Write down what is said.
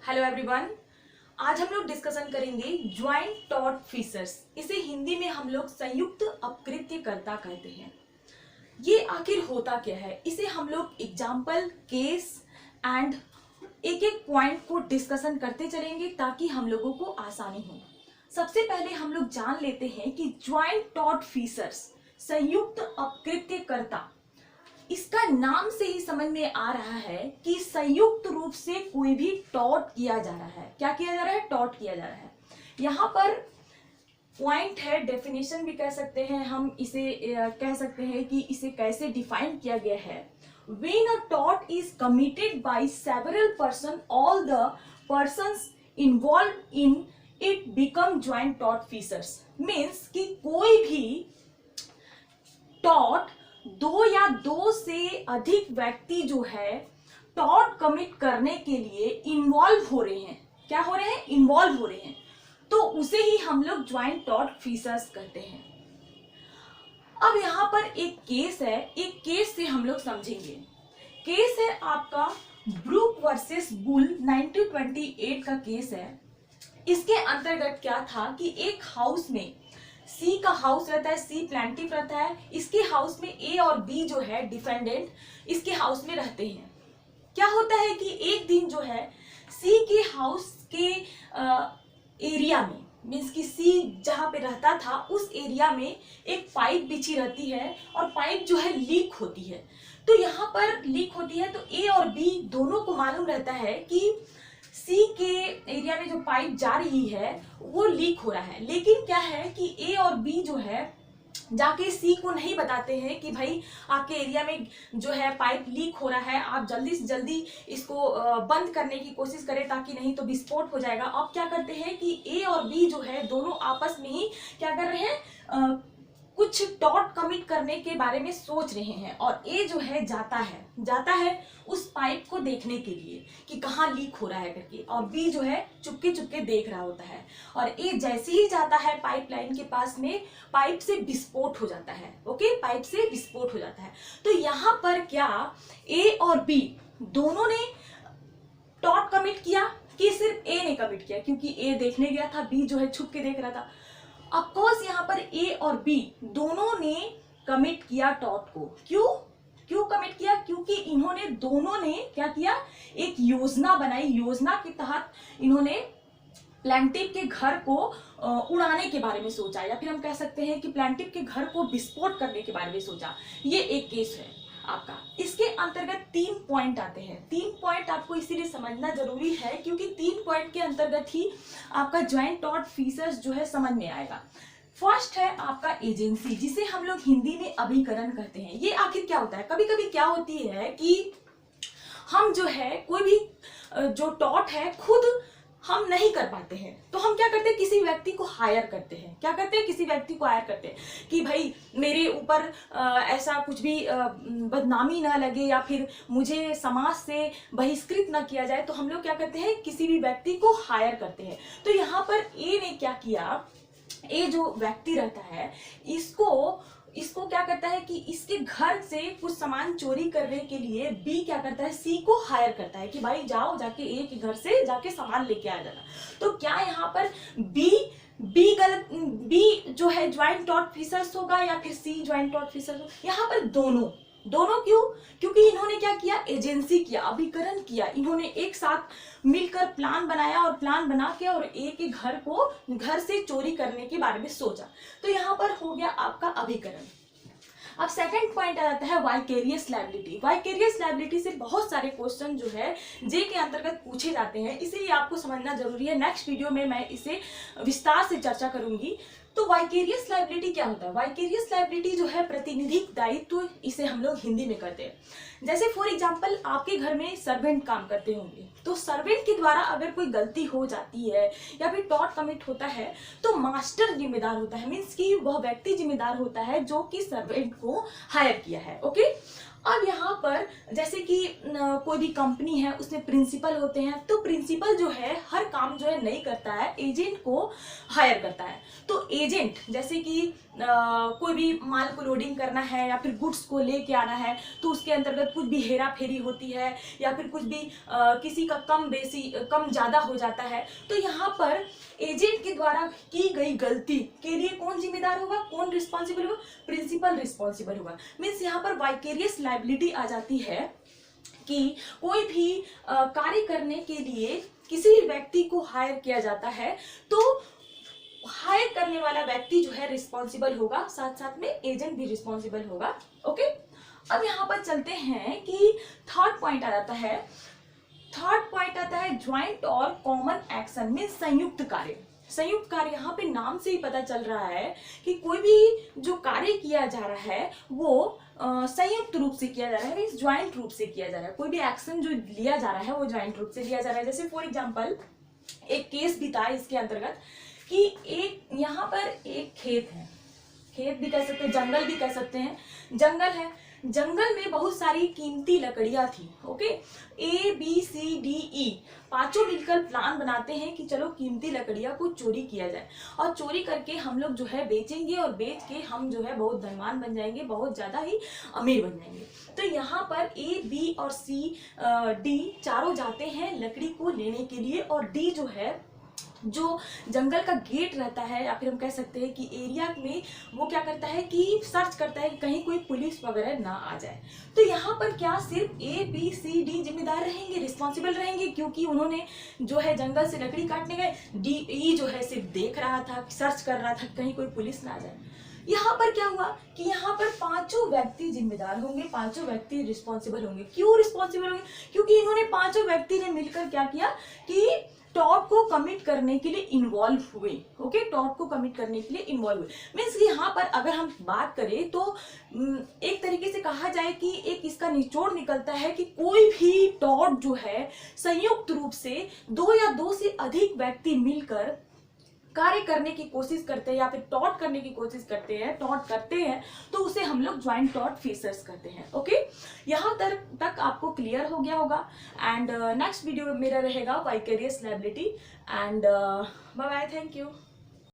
Hello everyone. आज हम लोग डिस्कशन करेंगे ज्वाइंट टॉर्ट फीचर्स। इसे हिंदी में हम लोग संयुक्त अपकृत्यकर्ता कहते हैं। ये आखिर होता क्या है, इसे हम लोग एग्जाम्पल, केस एंड एक एक पॉइंट को डिस्कशन करते चलेंगे ताकि हम लोगों को आसानी हो। सबसे पहले हम लोग जान लेते हैं कि ज्वाइंट टॉर्ट फीचर्स, संयुक्त अपकृत्यकर्ता, इसका नाम से ही समझ में आ रहा है कि संयुक्त रूप से कोई भी टॉर्ट किया जा रहा है। क्या किया जा रहा है? टॉर्ट किया जा रहा है। यहाँ पर पॉइंट है, डेफिनेशन भी कह सकते हैं हम इसे, कह सकते हैं कि इसे कैसे डिफाइन किया गया है। When a tort is committed by several person, all the persons involved in it become joint tort feasors। Means कि कोई भी टॉर्ट दो या दो से अधिक व्यक्ति जो है टॉर्ट कमिट करने के लिए इन्वॉल्व हो रहे हैं। क्या हो रहे हैं? इन्वॉल्व हो रहे हैं, तो उसे ही हम लोग ज्वाइंट टॉर्ट फीचर्स कहते हैं। अब यहां पर एक केस है, एक केस से हम लोग समझेंगे। केस है आपका ब्रूक वर्सेस बुल 1928 का केस है। इसके अंतर्गत क्या था कि एक हाउस में सी का हाउस रहता है, सी प्लांटिफ रहता है, इसके हाउस में ए और बी जो है डिफेंडेंट इसके हाउस में रहते हैं। क्या होता है कि एक दिन जो है सी के हाउस के एरिया में, मीन्स कि सी जहां पे रहता था उस एरिया में एक पाइप बिछी रहती है और पाइप जो है लीक होती है। तो यहाँ पर लीक होती है तो ए और बी दोनों को मालूम रहता है कि सी के एरिया में जो पाइप जा रही है वो लीक हो रहा है। लेकिन क्या है कि ए और बी जो है जाके सी को नहीं बताते हैं कि भाई आपके एरिया में जो है पाइप लीक हो रहा है, आप जल्दी से जल्दी इसको बंद करने की कोशिश करें ताकि नहीं तो विस्फोट हो जाएगा। अब क्या करते हैं कि ए और बी जो है दोनों आपस में ही क्या कर रहे हैं, कुछ टॉर्ट कमिट करने के बारे में सोच रहे हैं। और ए जो है जाता है उस पाइप को देखने के लिए कि कहाँ लीक हो रहा है करके, और बी जो है चुपके चुपके देख रहा होता है। और ए जैसे ही जाता है पाइपलाइन के पास में, पाइप से विस्फोट हो जाता है। ओके, पाइप से विस्फोट हो जाता है। तो यहाँ पर क्या ए और बी दोनों ने टॉर्ट कमिट किया कि सिर्फ ए ने कमिट किया? क्योंकि ए देखने गया था, बी जो है छुप के देख रहा था। ऑफकोर्स यहाँ पर ए और बी दोनों ने कमिट किया टॉर्ट को। क्यों कमिट किया? क्योंकि इन्होंने दोनों ने क्या किया, एक योजना बनाई। योजना के तहत इन्होंने प्लांटिफ के घर को उड़ाने के बारे में सोचा, या फिर हम कह सकते हैं कि प्लांटिफ के घर को विस्फोट करने के बारे में सोचा। ये एक केस है आपका। इसके अंतर्गत 3 पॉइंट आते हैं। 3 पॉइंट आपको इसीलिए समझना जरूरी है क्योंकि 3 पॉइंट के अंतर्गत ही आपका ज्वाइंट टॉर्ट फीचर्स जो है समझ में आएगा। फर्स्ट है आपका एजेंसी, जिसे हम लोग हिंदी में अभिकरण कहते हैं। ये आखिर क्या होता है? कभी कभी क्या होती है कि हम जो है कोई भी जो टॉर्ट है खुद हम नहीं कर पाते हैं, तो हम क्या करते हैं, किसी व्यक्ति को हायर करते हैं। क्या करते हैं? किसी व्यक्ति को हायर करते हैं कि भाई मेरे ऊपर ऐसा कुछ भी बदनामी ना लगे या फिर मुझे समाज से बहिष्कृत ना किया जाए, तो हम लोग क्या करते हैं, किसी भी व्यक्ति को हायर करते हैं। तो यहाँ पर ए ने क्या किया, ए जो व्यक्ति रहता है इसको क्या करता है कि इसके घर से कुछ सामान चोरी करने के लिए बी क्या करता है, सी को हायर करता है कि भाई जाओ जाके ए के घर से जाके सामान लेके आ जाना। तो क्या यहाँ पर बी जो है ज्वाइंट टॉर्ट फीचर्स होगा या फिर सी ज्वाइंट टॉर्ट फीचर्स होगा? यहाँ पर दोनों क्यों? क्योंकि इन्होंने क्या किया, एजेंसी किया, अभिकरण किया। इन्होंने एक साथ मिलकर प्लान बनाया और प्लान बना के और ए के घर से चोरी करने के बारे में सोचा। तो यहाँ पर हो गया आपका अभिकरण। अब सेकंड पॉइंट आ जाता है वाइकेरियस लायबिलिटी। वाइकेरियस लायबिलिटी से बहुत सारे क्वेश्चन जो है जे के अंतर्गत पूछे जाते हैं, इसीलिए आपको समझना जरूरी है। नेक्स्ट वीडियो में मैं इसे विस्तार से चर्चा करूंगी। तो वाइकेरियस लायबिलिटी क्या होता है? वाइकेरियस लायबिलिटी जो है प्रतिनिधिक दायित्व, इसे हम लोग हिंदी में करते हैं। जैसे फॉर एग्जांपल आपके घर में सर्वेंट काम करते होंगे, तो सर्वेंट के द्वारा अगर कोई गलती हो जाती है या फिर टॉर्ट कमिट होता है तो मास्टर जिम्मेदार होता है। मीन्स कि वह व्यक्ति जिम्मेदार होता है जो कि सर्वेंट को हायर किया है। ओके, अब यहाँ पर जैसे कि कोई भी कंपनी है उसमें प्रिंसिपल होते हैं, तो प्रिंसिपल जो है हर काम जो है नहीं करता है, एजेंट को हायर करता है। तो एजेंट जैसे कि कोई भी माल को लोडिंग करना है या फिर गुड्स को लेके आना है, तो उसके अंतर्गत कुछ भी हेरा फेरी होती है या फिर कुछ भी किसी का कम ज़्यादा हो जाता है, तो यहाँ पर एजेंट के द्वारा की गई गलती के लिए कौन जिम्मेदार होगा, कौन रिस्पॉन्सिबल होगा, प्रिंसिपल रिस्पॉन्सिबल होगा। मीन्स यहाँ पर वाइकेरियस लायबिलिटी आ जाती है कि कोई भी कार्य करने के लिए किसी व्यक्ति को हायर किया जाता है, तो हायर करने वाला व्यक्ति जो है रिस्पॉन्सिबल होगा, साथ साथ में एजेंट भी रिस्पॉन्सिबल होगा। ओके, अब यहाँ पर चलते हैं कि थर्ड पॉइंट आ जाता है। थर्ड पॉइंट आता है ज्वाइंट और कॉमन एक्शन में संयुक्त कार्य। संयुक्त कार्य, यहाँ पे नाम से ही पता चल रहा है कि कोई भी जो कार्य किया जा रहा है वो संयुक्त रूप से किया जा रहा है, मीन्स ज्वाइंट रूप से किया जा रहा है। कोई भी एक्शन जो लिया जा रहा है वो ज्वाइंट रूप से लिया जा रहा है। जैसे फॉर एग्जाम्पल एक केस भी था इसके अंतर्गत कि एक यहाँ पर एक खेत है, खेत भी कह सकते हैं, जंगल भी कह सकते हैं, जंगल है, जंगल में बहुत सारी कीमती लकड़ियां थी। ओके, ABCDE पांचों मिलकर प्लान बनाते हैं कि चलो कीमती लकड़ियां को चोरी किया जाए और चोरी करके हम लोग जो है बेचेंगे और बेच के हम जो है बहुत धनवान बन जाएंगे, बहुत ज्यादा ही अमीर बन जाएंगे। तो यहाँ पर A, B और C, D चारों जाते हैं लकड़ी को लेने के लिए, और D जो है जो जंगल का गेट रहता है या फिर हम कह सकते हैं कि एरिया में वो क्या करता है कि सर्च करता है कि कहीं कोई पुलिस वगैरह ना आ जाए। तो यहाँ पर क्या सिर्फ ABCD जिम्मेदार रहेंगे, रिस्पॉन्सिबल रहेंगे, क्योंकि उन्होंने जो है जंगल से लकड़ी काटने गए। DE जो है सिर्फ देख रहा था, सर्च कर रहा था कहीं कोई पुलिस ना आ जाए। यहाँ पर क्या हुआ कि यहाँ पर पांचों व्यक्ति जिम्मेदार होंगे, पांचों व्यक्ति रिस्पॉन्सिबल होंगे। क्यों रिस्पॉन्सिबल होंगे? क्योंकि इन्होंने पांचों व्यक्ति ने मिलकर क्या किया कि टॉर्ट को कमिट करने के लिए इन्वॉल्व हुए। ओके, टॉर्ट को कमिट करने के लिए इन्वॉल्व हुए। मीन्स यहाँ पर अगर हम बात करें तो एक तरीके से कहा जाए कि एक इसका निचोड़ निकलता है कि कोई भी टॉर्ट जो है संयुक्त रूप से दो या दो से अधिक व्यक्ति मिलकर कार्य करने की कोशिश करते हैं या फिर टॉर्ट करने की कोशिश करते हैं, टॉर्ट करते हैं, तो उसे हम लोग ज्वाइंट टॉर्ट फेसर्स करते हैं। ओके, यहाँ तक आपको क्लियर हो गया होगा। एंड नेक्स्ट वीडियो मेरा रहेगा vicarious liability. And bye bye, thank you.